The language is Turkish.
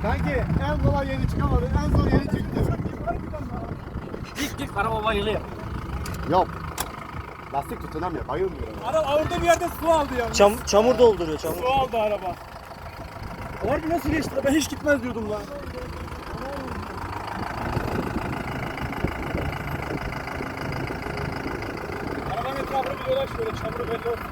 Kanki en kolay yeri çıkamadı, en zor yeri çıktı. Dik araba bayılıyor. Yok. Lastik tutunamıyor, bayılmıyorum. Araba orada bir yerde su aldı ya. Çamur dolduruyor çamur. Su aldı araba. Harbi nasıl geçti? Ben hiç gitmez diyordum lan. Arabanın etrafını bir dolaş böyle çamuru belli olsun.